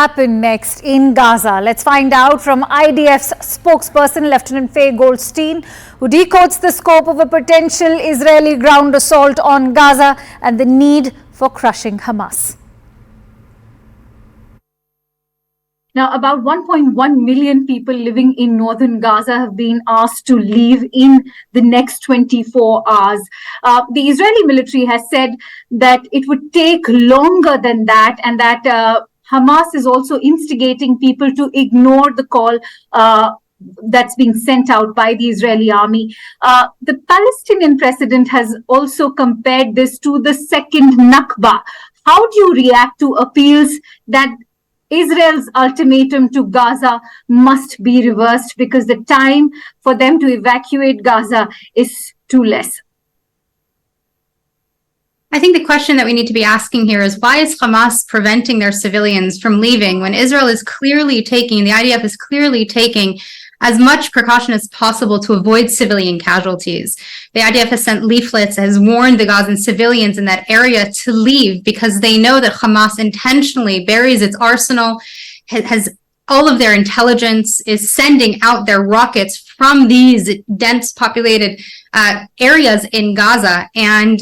happen next in Gaza? Let's find out from IDF's spokesperson, Lieutenant Fay Goldstein, who decodes the scope of a potential Israeli ground assault on Gaza and the need for crushing Hamas. Now, about 1.1 million people living in northern Gaza have been asked to leave in the next 24 hours. The Israeli military has said that it would take longer than that, and that Hamas is also instigating people to ignore the call that's being sent out by the Israeli army. The Palestinian president has also compared this to the second Nakba. How do you react to appeals that Israel's ultimatum to Gaza must be reversed because the time for them to evacuate Gaza is too less? I think the question that we need to be asking here is, why is Hamas preventing their civilians from leaving when Israel is clearly taking, the IDF is clearly taking as much precaution as possible to avoid civilian casualties? The IDF has sent leaflets, has warned the Gazan civilians in that area to leave because they know that Hamas intentionally buries its arsenal, has all of their intelligence, is sending out their rockets from these dense populated areas in Gaza. And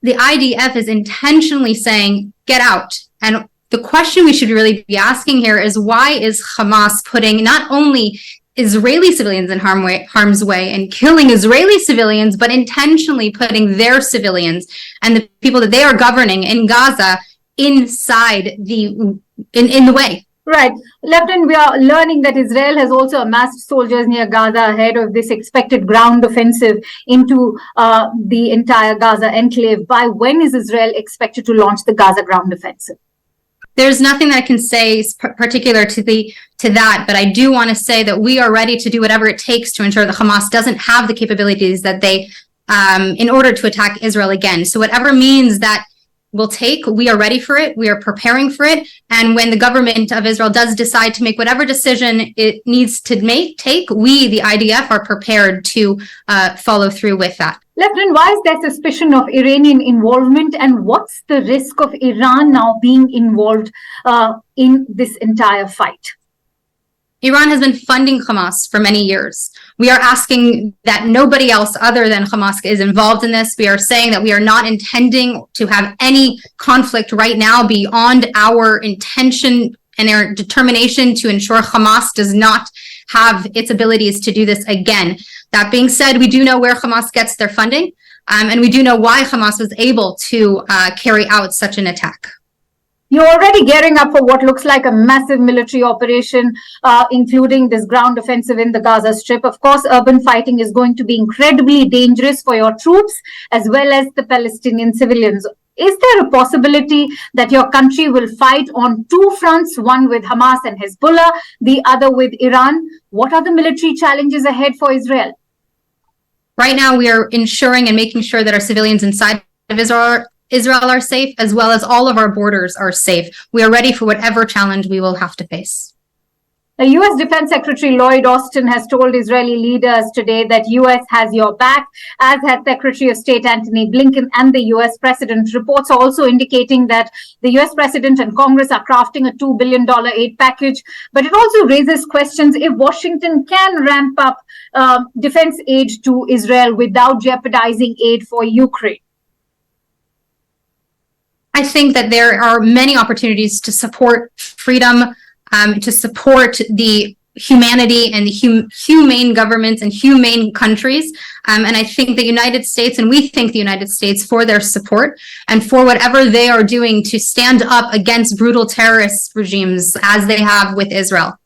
the IDF is intentionally saying, get out. And the question we should really be asking here is, why is Hamas putting not only Israeli civilians in harm's way and killing Israeli civilians, but intentionally putting their civilians and the people that they are governing in Gaza inside in the way? Right. Lieutenant, we are learning that Israel has also amassed soldiers near Gaza ahead of this expected ground offensive into the entire Gaza enclave. By when is Israel expected to launch the Gaza ground offensive? There's nothing that I can say particular to that, but I do want to say that we are ready to do whatever it takes to ensure that Hamas doesn't have the capabilities that they, in order to attack Israel again. So whatever means that will take, we are ready for it. We are preparing for it. And when the government of Israel does decide to make whatever decision it needs to take, we, the IDF, are prepared to follow through with that. Lieutenant, why is there suspicion of Iranian involvement, and what's the risk of Iran now being involved in this entire fight? Iran has been funding Hamas for many years. We are asking that nobody else other than Hamas is involved in this. We are saying that we are not intending to have any conflict right now beyond our intention and our determination to ensure Hamas does not have its abilities to do this again. That being said, we do know where Hamas gets their funding, and we do know why Hamas was able to carry out such an attack. You're already gearing up for what looks like a massive military operation, including this ground offensive in the Gaza Strip. Of course, urban fighting is going to be incredibly dangerous for your troops as well as the Palestinian civilians. Is there a possibility that your country will fight on two fronts, one with Hamas and Hezbollah, the other with Iran? What are the military challenges ahead for Israel? Right now, we are ensuring and making sure that our civilians inside of Israel are safe, as well as all of our borders are safe. We are ready for whatever challenge we will have to face. The U.S. Defense Secretary Lloyd Austin has told Israeli leaders today that U.S. has your back, as has Secretary of State Antony Blinken and the U.S. President. Reports are also indicating that the U.S. President and Congress are crafting a $2 billion aid package. But it also raises questions if Washington can ramp up defense aid to Israel without jeopardizing aid for Ukraine. I think that there are many opportunities to support freedom, to support the humanity and the humane governments and humane countries. And I think the United States, and we thank the United States for their support and for whatever they are doing to stand up against brutal terrorist regimes as they have with Israel.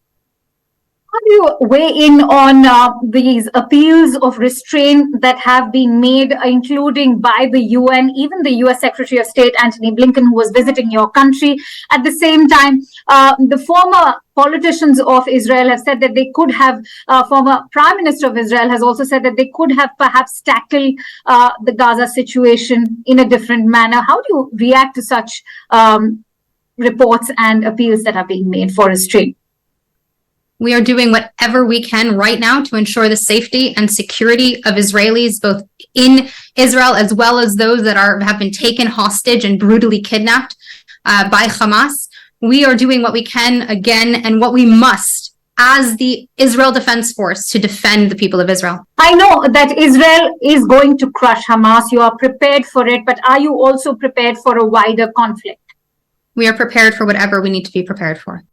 How do you weigh in on these appeals of restraint that have been made, including by the UN, even the US Secretary of State Antony Blinken, who was visiting your country? At the same time, the former politicians of Israel have said that they could have, former Prime Minister of Israel has also said that they could have perhaps tackled the Gaza situation in a different manner. How do you react to such reports and appeals that are being made for restraint? We are doing whatever we can right now to ensure the safety and security of Israelis, both in Israel as well as those that have been taken hostage and brutally kidnapped by Hamas. we are doing what we can again and what we must as the Israel Defense Force to defend the people of Israel. I know that Israel is going to crush Hamas. You are prepared for it, but are you also prepared for a wider conflict? We are prepared for whatever we need to be prepared for.